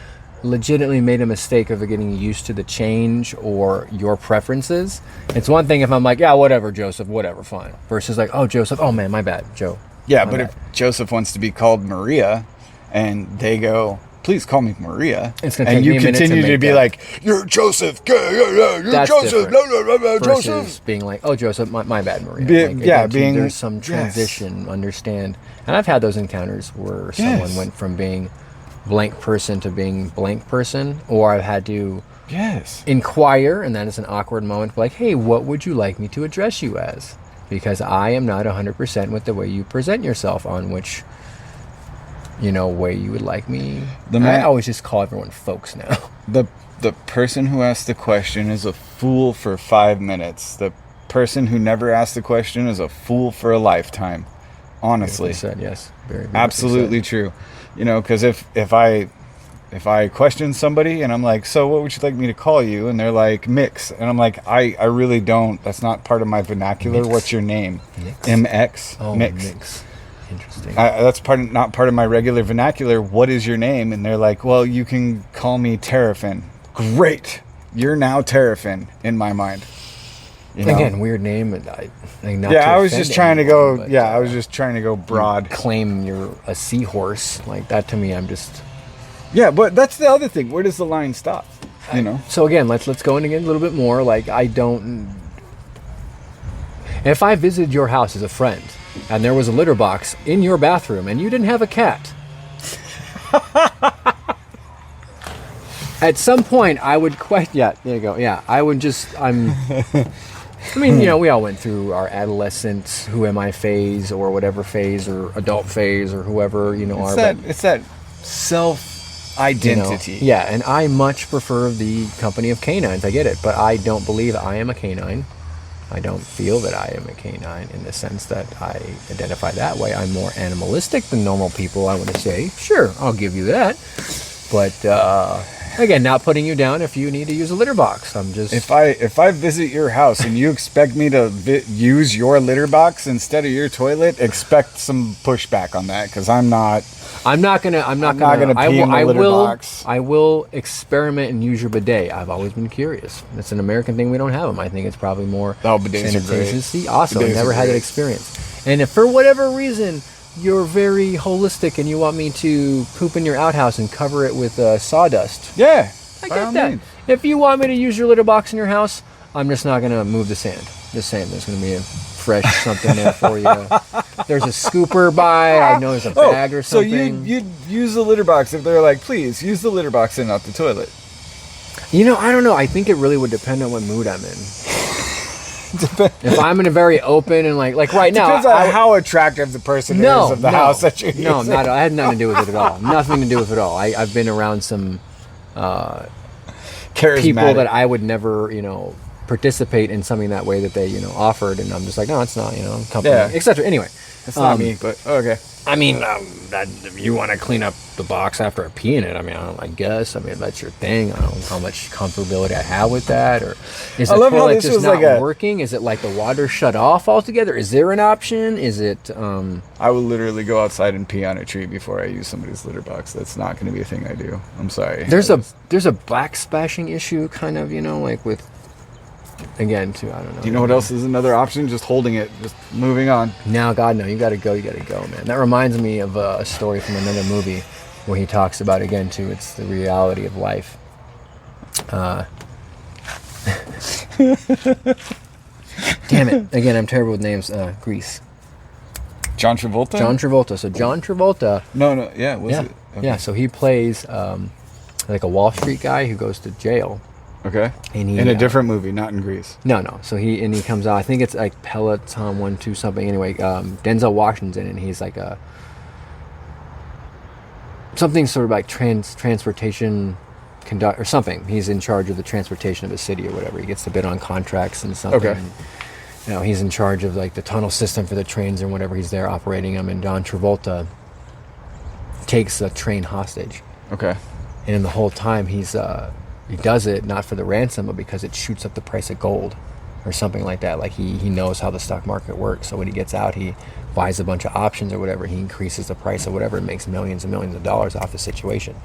legitimately made a mistake of getting used to the change or your preferences, it's one thing if I'm like, yeah, whatever, Joseph, whatever, fine. Versus like, oh, Joseph, oh man, my bad, Joe. Yeah, My but bad. if Joseph wants to be called Maria, and they go, "Please call me Maria," It's gonna and take you me a minute to continue to make be that. like, "You're Joseph, you're That's Joseph, different. Joseph." Versus being like, oh, Joseph, my bad, Maria. Yeah, too, being- there's some yes. transition, understand. And I've had those encounters where someone Yes. went from being blank person to being blank person, or I've had to Yes. inquire, and that is an awkward moment, like, hey, what would you like me to address you as? Because I am not 100% with the way you present yourself, on which, you know, way you would like me. I always just call everyone folks now. The person who asked the question is a fool for 5 minutes. The person who never asked the question is a fool for a lifetime. Honestly. Beautifully said, yes. Very beautifully Absolutely said. true. You know, because if I question somebody and I'm like, so what would you like me to call you? And they're like, Mix. And I'm like, I really don't. That's not part of my vernacular. Mix. What's your name? Mix. MX. Oh, Mix. Interesting. That's not part of my regular vernacular. What is your name? And they're like, well, you can call me Terrafin. Great. You're now Terrafin in my mind. You know? Again, weird name. And not Yeah, to I was offend just trying to anyone, go. but, Yeah, I was just trying to go broad. Claim you're a seahorse like that. To me, I'm just. Yeah, but that's the other thing. Where does the line stop? You know. So again, let's go in again a little bit more. Like, I don't. If I visited your house as a friend, and there was a litter box in your bathroom, and you didn't have a cat, at some point I would question. Yeah, there you go. Yeah, I would just. I mean, you know, we all went through our adolescence, who am I phase, or whatever phase, or adult phase, or whoever, you know, It's that self you know, identity. yeah, and I much prefer the company of canines. I get it, but I don't believe I am a canine. I don't feel that I am a canine in the sense that I identify that way. I'm more animalistic than normal people, I want to say. Sure, I'll give you that. But again, not putting you down if you need to use a litter box. I'm just If I visit your house and you expect me to use your litter box instead of your toilet, expect some pushback on that, because I'm not gonna pee in the litter box. I will experiment and use your bidet. I've always been curious. It's an American thing. We don't have them. I think it's probably more bidets are great. sanitation. See, also, I Bidets never are had that great. experience. And if for whatever reason you're very holistic and you want me to poop in your outhouse and cover it with sawdust, Yeah, I by get all that. means. If you want me to use your litter box in your house, I'm just not gonna move the sand. Just saying, there's gonna be a fresh something there for you. There's a scooper by. I know there's a bag or so something. you'd use the litter box if they're like, please use the litter box and not the toilet. You know, I don't know. I think it really would depend on what mood I'm in. If I'm in a very open and like right now, Depends on how attractive the person is of the house that you're no, using. not. I had nothing to do with it at all. Nothing to do with it at all. I've been around some Charismatic. people that I would never, you know, participate in something that way that they, you know, offered, and I'm just like, no, it's not, you know, company, Yeah. etc. Anyway, It's not me, but okay. I mean, if you want to clean up the box after I pee in it, I mean, I guess. I mean, that's your thing. I don't know how much comfortability I have with that, or is I the love how toilet this just was not like a- working? Is it like the water shut off altogether? Is there an option? Is it? I will literally go outside and pee on a tree before I use somebody's litter box. That's not going to be a thing I do. I'm sorry. There's a backsplashing issue, kind of, you know, like with. Again, too, I don't know. You know what else is another option? Just holding it, just moving on. No, God, no. You gotta go, man. That reminds me of a story from another movie where he talks about, again, too, it's the reality of life. Damn it. Again, I'm terrible with names. Grease. John Travolta? John Travolta. So John Travolta. No. Yeah, was yeah. it? Okay. Yeah, so he plays like a Wall Street guy who goes to jail. Okay. And he, in a different movie, not in Grease. No. So he comes out. I think it's like Peloton 1-2 something. Anyway, Denzel Washington's in it. And he's like something sort of like transportation conduct or something. He's in charge of the transportation of the city or whatever. He gets to bid on contracts and something. Okay. And, you know, he's in charge of like the tunnel system for the trains or whatever. He's there operating them. And John Travolta takes a train hostage. Okay. And in the whole time he does it not for the ransom, but because it shoots up the price of gold or something like that. Like he knows how the stock market works. So when he gets out, he buys a bunch of options or whatever. He increases the price of whatever and makes millions and millions of dollars off the situation.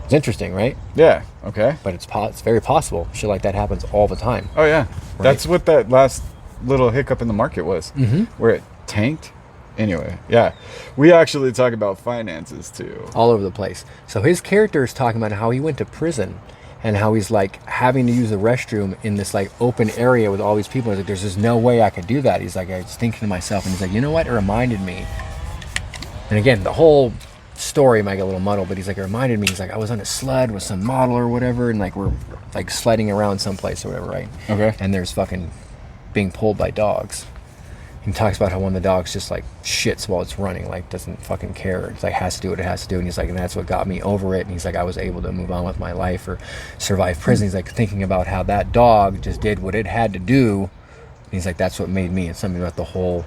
It's interesting, right? Yeah. Okay. But it's very possible. Shit like that happens all the time. Oh, yeah. Right? That's what that last little hiccup in the market was, where it tanked. Anyway, yeah. We actually talk about finances, too. All over the place. So his character is talking about how he went to prison and how he's like having to use the restroom in this like open area with all these people. He's like, there's just no way I could do that. He's like, I was thinking to myself, and he's like, you know what? It reminded me. And again, the whole story might get a little muddled, but he's like, it reminded me. He's like, I was on a sled with some model or whatever, and like we're like sledding around someplace or whatever, right? Okay. And there's fucking being pulled by dogs. He talks about how one of the dogs just like shits while it's running, like doesn't fucking care. It's like has to do what it has to do. And he's like, and that's what got me over it. And he's like, I was able to move on with my life or survive prison. He's like thinking about how that dog just did what it had to do. And he's like, that's what made me. It's something about the whole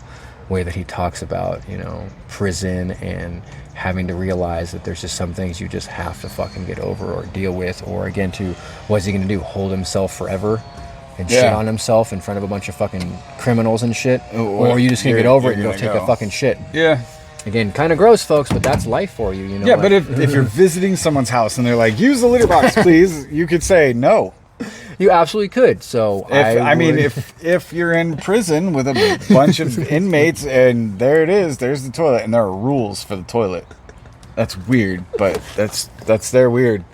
way that he talks about, you know, prison and having to realize that there's just some things you just have to fucking get over or deal with. Or again, to what's he gonna do? Hold himself forever? And shit on himself in front of a bunch of fucking criminals and shit? Or are you just gonna get over it and go take a fucking shit? Yeah. Again, kind of gross, folks, but that's life for you, you know? Yeah, but if you're visiting someone's house and they're like, use the litter box, please, you could say no. You absolutely could. So if you're in prison with a bunch of inmates and there it is, there's the toilet, and there are rules for the toilet. That's weird, but that's their weird.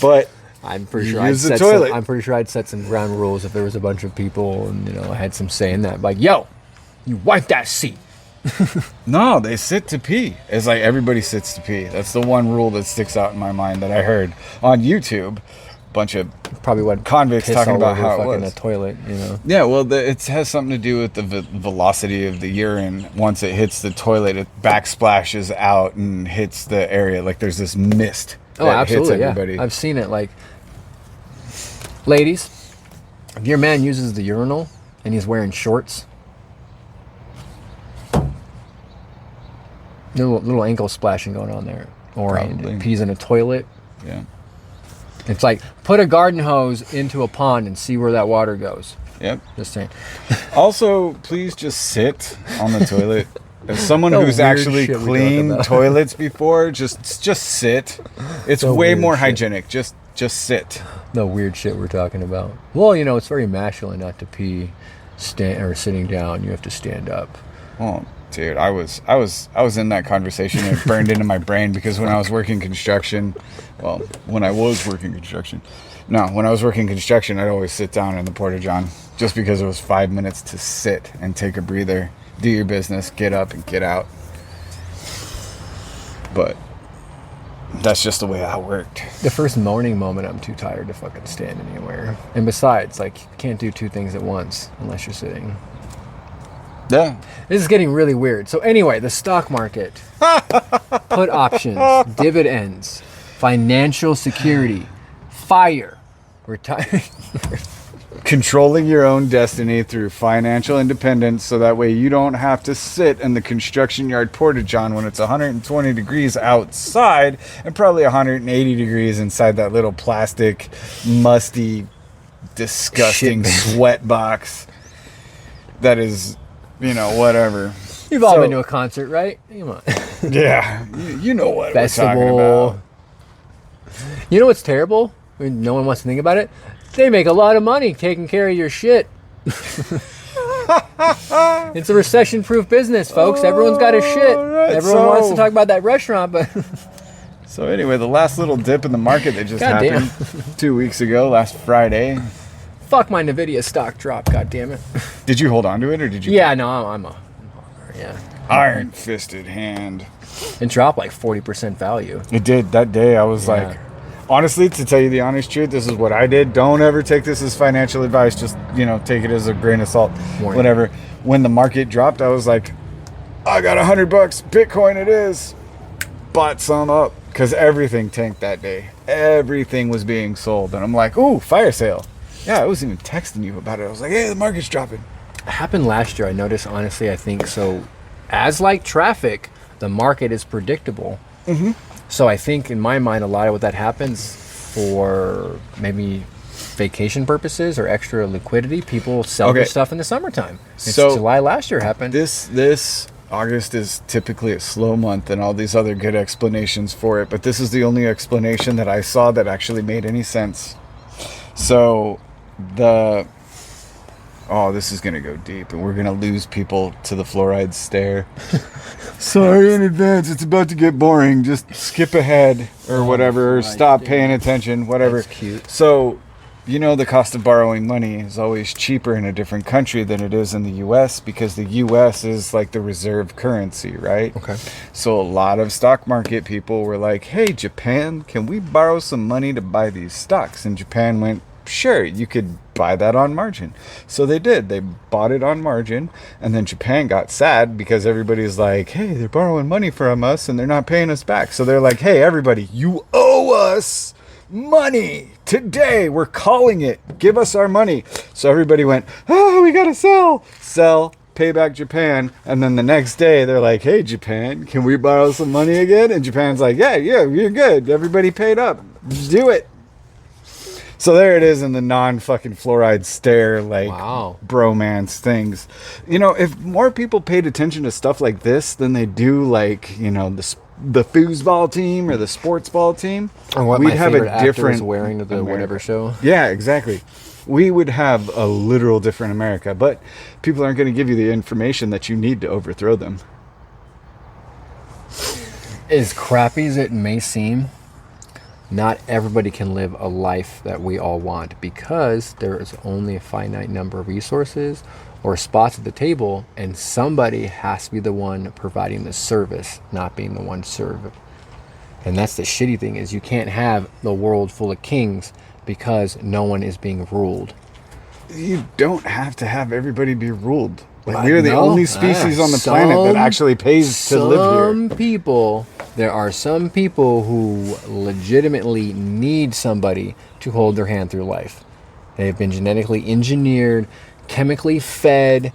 But I'm pretty sure I'd set some ground rules if there was a bunch of people and, you know, I had some say in that. Like, yo, you wipe that seat. No, they sit to pee. It's like everybody sits to pee. That's the one rule that sticks out in my mind that I heard on YouTube. Bunch of probably what convicts talking about how it was. A toilet, you know. Yeah, well, it has something to do with the velocity of the urine. Once it hits the toilet, it backsplashes out and hits the area. Like there's this mist. Oh, absolutely, hits everybody. Yeah. I've seen it. Like, ladies, if your man uses the urinal and he's wearing shorts, little ankle splashing going on there, or he pees in a toilet. Yeah. It's like, put a garden hose into a pond and see where that water goes. Yep. Just saying. Also, please just sit on the toilet. As someone who's actually cleaned toilets before, just sit. It's way more hygienic. Just sit. The weird shit we're talking about. Well, you know, it's very masculine not to pee sitting down. You have to stand up. Oh, dude, I was in that conversation and it burned into my brain because when I was working construction, when I was working construction, I'd always sit down in the porta-john just because it was 5 minutes to sit and take a breather, do your business, get up and get out. But that's just the way I worked. The first morning moment, I'm too tired to fucking stand anywhere. And besides, like, you can't do two things at once unless you're sitting. Yeah. This is getting really weird. So anyway, the stock market, put options, dividends, financial security, fire, retire. Controlling your own destiny through financial independence so that way you don't have to sit in the construction yard porta-john when it's 120 degrees outside and probably 180 degrees inside that little plastic, musty, disgusting sweat box that is, you know, whatever. You've all been to a concert, right? Come on. Yeah. You know what Festival. we're talking about. You know what's terrible? I mean, no one wants to think about it. They make a lot of money taking care of your shit. It's a recession-proof business, folks. Everyone's got a shit. Right, Everyone wants to talk about that restaurant, but... So anyway, the last little dip in the market that just happened 2 weeks ago, last Friday, Fuck, my Nvidia stock dropped. God damn it. Did you hold on to it or did you? Yeah, no, yeah. Iron-fisted hand. It dropped like 40% value. It did. That day I was like, honestly, to tell you the honest truth, this is what I did. Don't ever take this as financial advice. Just, take it as a grain of salt. Warning. Whatever. When the market dropped, I was like, I got $100. Bitcoin it is. Bought some up because everything tanked that day. Everything was being sold. And I'm like, ooh, fire sale. Yeah, I wasn't even texting you about it. I was like, hey, the market's dropping. It happened last year. I noticed, honestly, I think so. As like traffic, the market is predictable. Mm-hmm. So I think in my mind, a lot of what that happens for maybe vacation purposes or extra liquidity, people sell their stuff in the summertime. So July last year happened. This August is typically a slow month and all these other good explanations for it. But this is the only explanation that I saw that actually made any sense. So this is going to go deep and we're going to lose people to the fluoride stare. Sorry in advance, it's about to get boring. Just skip ahead or whatever, or stop paying attention, whatever. That's cute. So, the cost of borrowing money is always cheaper in a different country than it is in the U.S. because the U.S. is like the reserve currency, right? Okay. So a lot of stock market people were like, hey, Japan, can we borrow some money to buy these stocks? And Japan went, sure, you could buy that on margin. So they did. They bought it on margin. And then Japan got sad because everybody's like, hey, they're borrowing money from us and they're not paying us back. So they're like, hey, everybody, you owe us money today. We're calling it. Give us our money. So everybody went, oh, we got to sell, pay back Japan. And then the next day they're like, hey, Japan, can we borrow some money again? And Japan's like, yeah, you're good. Everybody paid up. Just do it. So there it is in the non-fucking fluoride stare, like, bromance things. If more people paid attention to stuff like this than they do, like, the foosball team or the sports ball team, or what we'd my have favorite a different actor is wearing to the whatever show. Yeah, exactly. We would have a literal different America, but people aren't going to give you the information that you need to overthrow them. As crappy as it may seem, not everybody can live a life that we all want because there is only a finite number of resources or spots at the table, and somebody has to be the one providing the service, not being the one served. And that's the shitty thing, is you can't have the world full of kings because no one is being ruled. You don't have to have everybody be ruled. Like, we're the only species on the planet that actually pays to live here. There are some people who legitimately need somebody to hold their hand through life. They have been genetically engineered, chemically fed,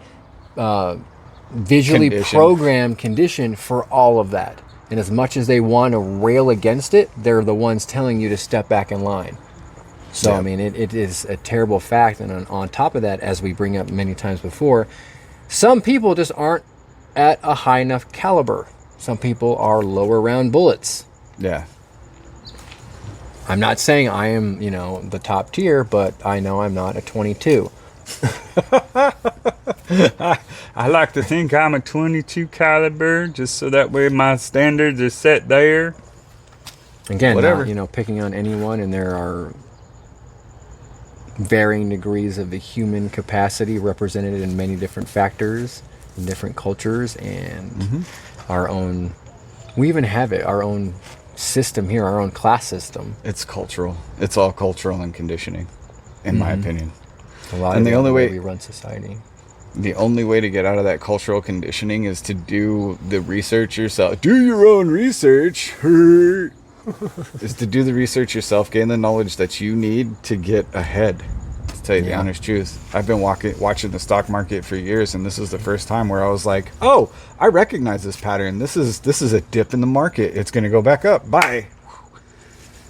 visually programmed, conditioned for all of that. And as much as they want to rail against it, they're the ones telling you to step back in line. So, I mean, it is a terrible fact. And on top of that, as we bring up many times before, some people just aren't at a high enough caliber. Some people are lower round bullets. Yeah. I'm not saying I am, the top tier, but I know I'm not a 22. I like to think I'm a 22 caliber, just so that way my standards are set there. Again, not, picking on anyone, and there are varying degrees of the human capacity represented in many different factors, in different cultures, and our own, we even have it, our own system here, our own class system. It's cultural. It's all cultural and conditioning, in my opinion. A lot of the only way we run society. The only way to get out of that cultural conditioning is to do the research yourself. Do your own research. Is to do the research yourself, gain the knowledge that you need to get ahead. To tell you the honest truth, I've been watching the stock market for years, and this is the first time where I was like, "Oh, I recognize this pattern. This is a dip in the market. It's going to go back up. Bye."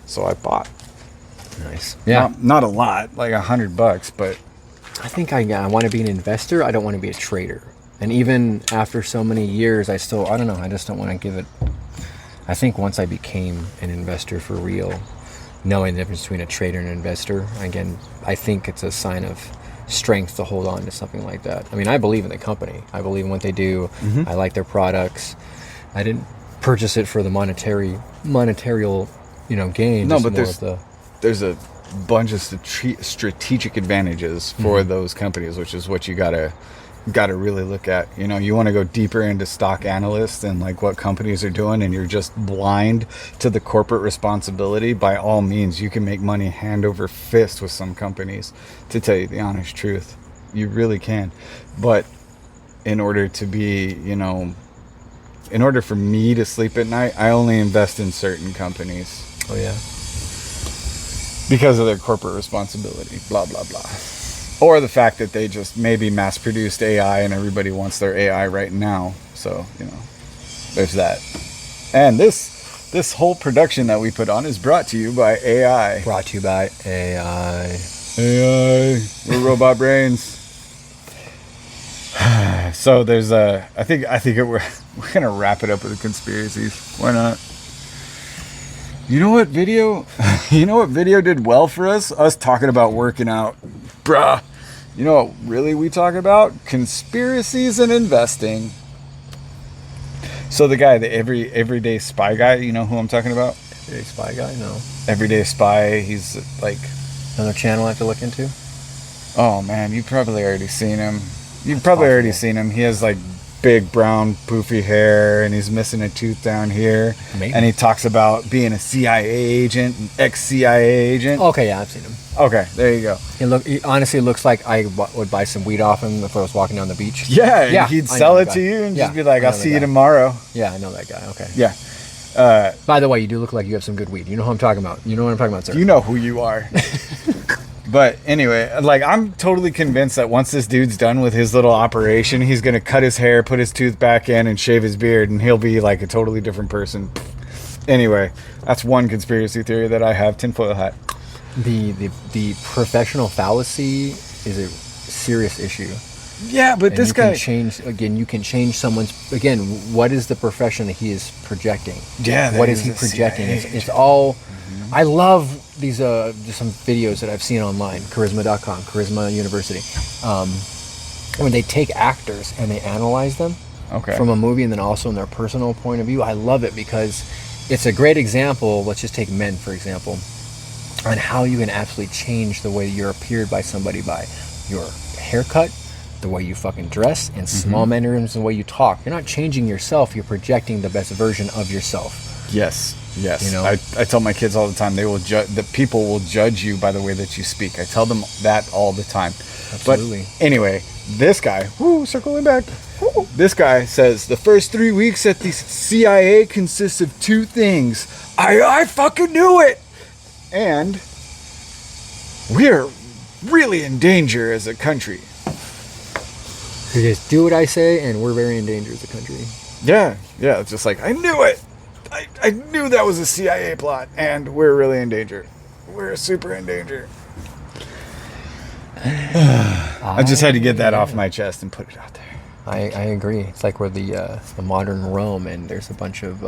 So I bought. Nice. Yeah, not a lot, like $100, but I think I want to be an investor. I don't want to be a trader. And even after so many years, I just don't want to give it. I think once I became an investor for real, knowing the difference between a trader and an investor, again, I think it's a sign of strength to hold on to something like that. I mean, I believe in the company. I believe in what they do. I like their products. I didn't purchase it for the monetary, gain. No, but there's bunch of strategic advantages for those companies, which is what you gotta really look at. You know, you want to go deeper into stock analysts and like what companies are doing, and you're just blind to the corporate responsibility. By all means, you can make money hand over fist with some companies, to tell you the honest truth. You really can. But in order to be, you know, in order for me to sleep at night, I only invest in certain companies. Oh yeah. Because of their corporate responsibility, blah, blah, blah. Or the fact that they just maybe mass-produced AI and everybody wants their AI right now. So, you know, there's that. And this whole production that we put on is brought to you by AI. Brought to you by AI. AI. We're robot brains. So there's I think we're going to wrap it up with the conspiracies. Why not? You know what video did well for us? Us talking about working out. Bruh. You know what really we talk about? Conspiracies and investing. So the guy, the everyday spy guy, you know who I'm talking about? Everyday spy guy? No. Everyday spy, he's like... Another channel I have to look into? Oh man, you've probably already seen him. You've probably already seen him. He has like big brown poofy hair and he's missing a tooth down here. Maybe. And he talks about being a CIA agent, an ex-CIA agent. Okay, yeah, I've seen him. Okay, there you go. He honestly looks like I would buy some weed off him if I was walking down the beach. Yeah, he'd sell it to you and just be like, I'll see you tomorrow. Yeah, I know that guy. Okay. Yeah. By the way, you do look like you have some good weed. You know who I'm talking about. You know what I'm talking about, sir. You know who you are. But anyway, like, I'm totally convinced that once this dude's done with his little operation, he's going to cut his hair, put his tooth back in, and shave his beard, and he'll be like a totally different person. Anyway, that's one conspiracy theory that I have. Tinfoil hat. The professional fallacy is a serious issue. Yeah, but And this guy... you can change someone's... Again, what is the profession that he is projecting? Yeah, what is he projecting? It's all... I love these just some videos that I've seen online, charisma.com, Charisma University, when they take actors and they analyze them from a movie and then also in their personal point of view. I love it because it's a great example. Let's just take men, for example, on how you can absolutely change the way you're appeared by somebody by your haircut, the way you fucking dress, and small mannerisms, the way you talk. You're not changing yourself, you're projecting the best version of yourself. Yes. You know? I tell my kids all the time, the people will judge you by the way that you speak. I tell them that all the time. Absolutely. But anyway, this guy, circling back, this guy says the first 3 weeks at the CIA consists of two things. I fucking knew it. And we're really in danger as a country. You just do what I say, and we're very in danger as a country. Yeah, it's just like, I knew it. I knew that was a CIA plot, and we're really in danger. We're super in danger. I just had to get that off my chest and put it out there. I agree. It's like we're the modern Rome, and there's a bunch of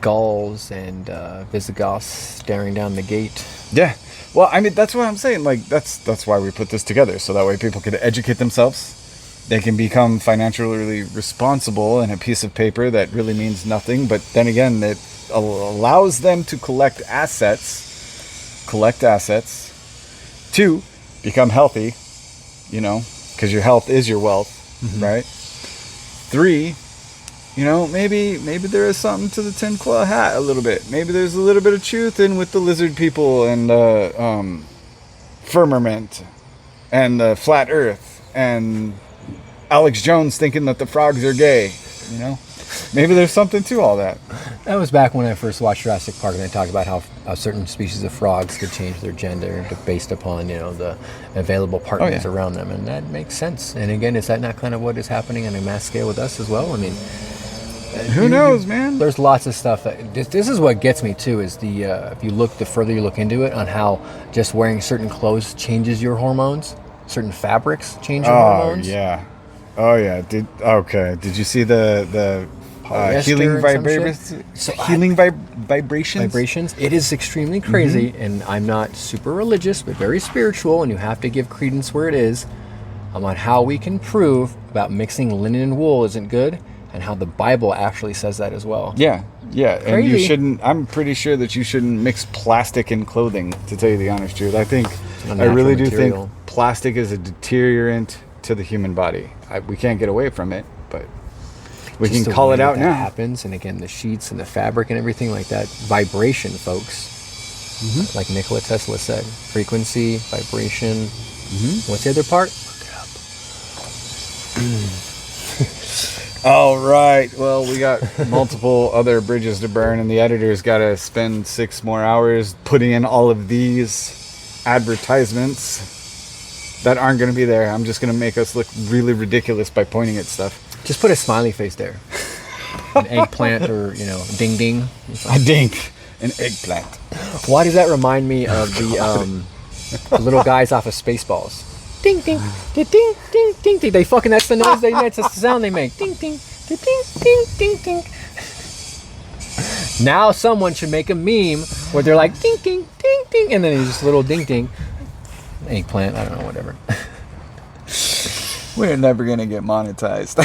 Gauls and Visigoths staring down the gate. Yeah. Well, I mean, that's what I'm saying. Like, that's why we put this together, so that way people could educate themselves. They can become financially responsible in a piece of paper that really means nothing, but then again, it allows them to collect assets to become healthy, you know, because your health is your wealth, right? 3, you know, maybe there is something to the tinfoil hat a little bit. Maybe there's a little bit of truth in with the lizard people and firmament and the flat earth and Alex Jones thinking that the frogs are gay, you know? Maybe there's something to all that. That was back when I first watched Jurassic Park, and they talked about how certain species of frogs could change their gender based upon, you know, the available partners around them, and that makes sense. And again, is that not kind of what is happening on a mass scale with us as well? I mean, who knows, man? There's lots of stuff that this is what gets me too. Is the if you look, the further you look into it, on how just wearing certain clothes changes your hormones, certain fabrics change your hormones. Oh yeah. Did you see the healing vibrations? It is extremely crazy, and I'm not super religious, but very spiritual, and you have to give credence where it is. On how we can prove about mixing linen and wool isn't good, and how the Bible actually says that as well. Yeah. Yeah, and you Crazy. shouldn't. I'm pretty sure that you shouldn't mix plastic in clothing. To tell you the honest truth, I think I natural really do material. think plastic is a deteriorator to the human body. We can't get away from it, but we Just can the call way it out that now. happens, and again, the sheets and the fabric and everything like that. Vibration, folks. Mm-hmm. Like Nikola Tesla said, frequency, vibration. Mm-hmm. What's the other part? All right. Well, we got multiple other bridges to burn, and the editor's got to spend 6 more hours putting in all of these advertisements that aren't going to be there. I'm just going to make us look really ridiculous by pointing at stuff. Just put a smiley face there. An eggplant or, ding ding. A dink. An eggplant. Why does that remind me of the little guys off of Spaceballs? Ding ding, ding ding ding ding ding. They fucking that's the noise that's the sound they make. Ding ding, ding ding ding ding. Now someone should make a meme where they're like ding ding ding ding, and then it's just a little ding ding. Eggplant, I don't know, whatever. We're never going to get monetized.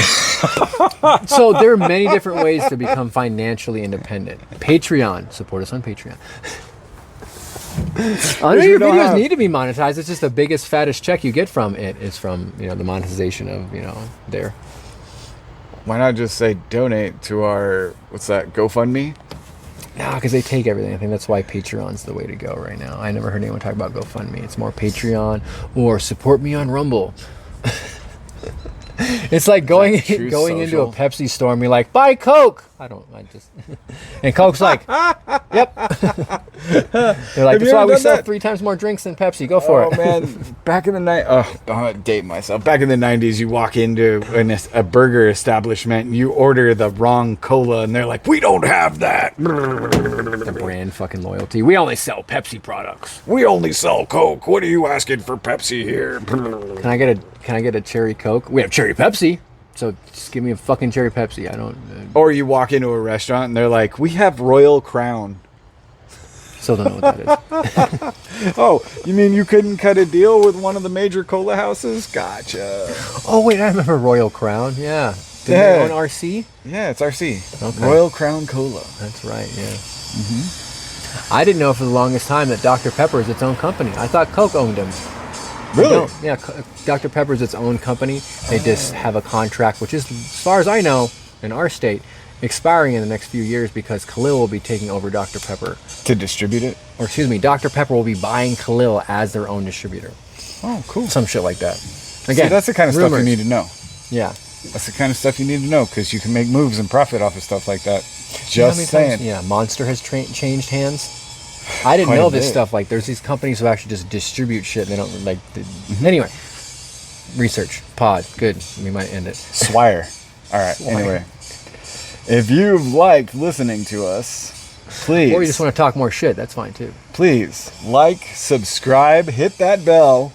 So there are many different ways to become financially independent. Patreon, support us on Patreon. I know your videos need to be monetized. It's just the biggest, fattest check you get from it is from the monetization of there. Why not just say donate to our GoFundMe? No, because they take everything. I think that's why Patreon's the way to go right now. I never heard anyone talk about GoFundMe. It's more Patreon or support me on Rumble. It's like going into a Pepsi store and be like, buy Coke. And Coke's like, yep. They're like, that's why we sell 3 times more drinks than Pepsi. Go for it. Oh man, back in the night, I'm gonna date myself. Back in the 90s, you walk into a burger establishment and you order the wrong cola, and they're like, we don't have that. The brand fucking loyalty. We only sell Pepsi products. We only sell Coke. What are you asking for Pepsi here? Can I get a cherry Coke? We have cherry Pepsi. So just give me a fucking cherry Pepsi. I don't. Or you walk into a restaurant and they're like, we have Royal Crown. Still don't know what that is. Oh, you mean you couldn't cut a deal with one of the major cola houses? Gotcha. Oh wait, I remember Royal Crown. Yeah. Did Yeah. they own RC? Yeah, it's RC. Okay. Royal Crown Cola. That's right. Yeah. Mm-hmm. I didn't know for the longest time that Dr. Pepper is its own company. I thought Coke owned them. Really? No, yeah, Dr. Pepper is its own company. They just have a contract, which is, as far as I know, in our state, expiring in the next few years because Khalil will be taking over Dr. Pepper. To distribute it? Or excuse me, Dr. Pepper will be buying Khalil as their own distributor. Oh, cool. Some shit like that. Again, see, that's the kind of rumors. stuff you need to know. Yeah. That's the kind of stuff you need to know because you can make moves and profit off of stuff like that. Just You know how many saying. times- yeah, Monster has changed hands. I didn't Quite know a this bit. stuff. Like, there's these companies who actually just distribute shit. And they don't like. Anyway, research pod. Good. We might end it. Swire. All right. Swire. Anyway, if you've liked listening to us, please. Or you just want to talk more shit. That's fine too. Please like, subscribe, hit that bell,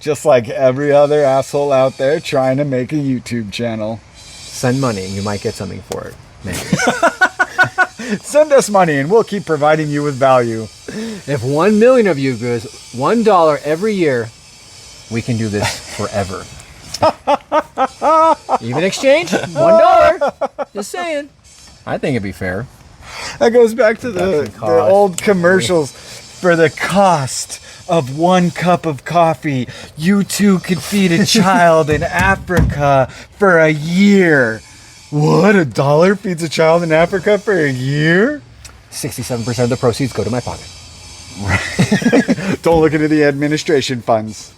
just like every other asshole out there trying to make a YouTube channel. Send money, and you might get something for it. Maybe. Send us money, and we'll keep providing you with value. If 1 million of you gives $1 every year, we can do this forever. Even exchange, $1. Just saying. I think it'd be fair. That goes back to the Production cost. old commercials. For the cost of 1 cup of coffee, you too could feed a child in Africa for a year. What? $1 feeds a child in Africa for a year? 67% of the proceeds go to my pocket. Don't look into the administration funds.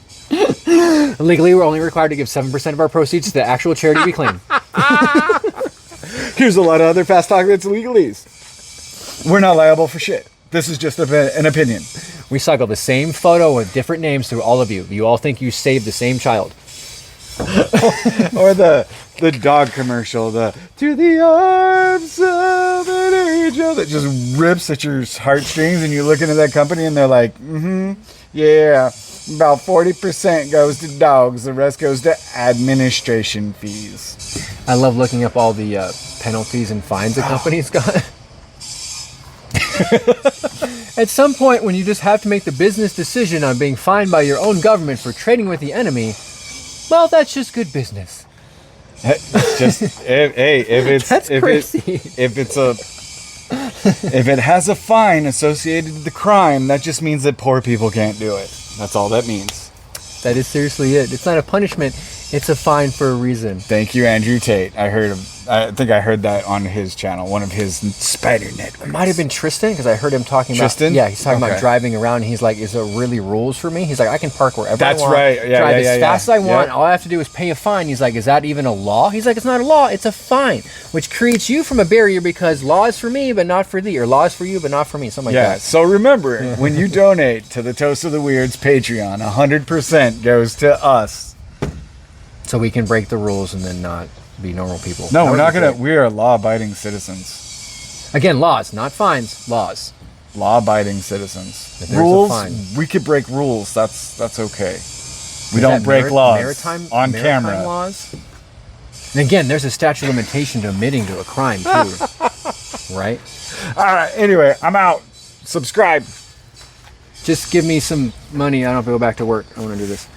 Legally, we're only required to give 7% of our proceeds to the actual charity we claim. Here's a lot of other fast talk that's legalese. We're not liable for shit. This is just an opinion. We cycle the same photo with different names through all of you. You all think you saved the same child. Or the dog commercial, to the arms of an angel, that just rips at your heartstrings, and you look into that company and they're like, yeah, about 40% goes to dogs, the rest goes to administration fees. I love looking up all the penalties and fines a company's got. At some point, when you just have to make the business decision on being fined by your own government for trading with the enemy, well, that's just good business. Just if it's That's crazy. if it's a If it has a fine associated with the crime, that just means that poor people can't do it. That's all that means. That is seriously it. It's not a punishment. It's a fine for a reason. Thank you, Andrew Tate. I think I heard that on his channel, one of his spider networks. It might have been Tristan, because I heard him talking Tristan? about. Yeah, he's talking Okay. about driving around. And he's like, "Is there really rules for me?" He's like, "I can park wherever That's I want. right. Yeah, drive yeah, as yeah, fast yeah. as I want. Yep. All I have to do is pay a fine." He's like, "Is that even a law?" He's like, "It's not a law. It's a fine, which creates you from a barrier because law is for me, but not for thee, or law is for you, but not for me." Something like Yeah, that. so remember, when you donate to the Toast of the Weirds Patreon, 100% goes to us. So we can break the rules and then not be normal people. No, That we're not would be going to. great. We are law-abiding citizens. Again, laws, not fines. Laws. Law-abiding citizens. If there's a Rules, fine. we could break rules. That's okay. We Is don't that break laws maritime camera. laws. And again, there's a statute of limitation to admitting to a crime too, right? All right. Anyway, I'm out. Subscribe. Just give me some money. I don't have to go back to work. I want to do this.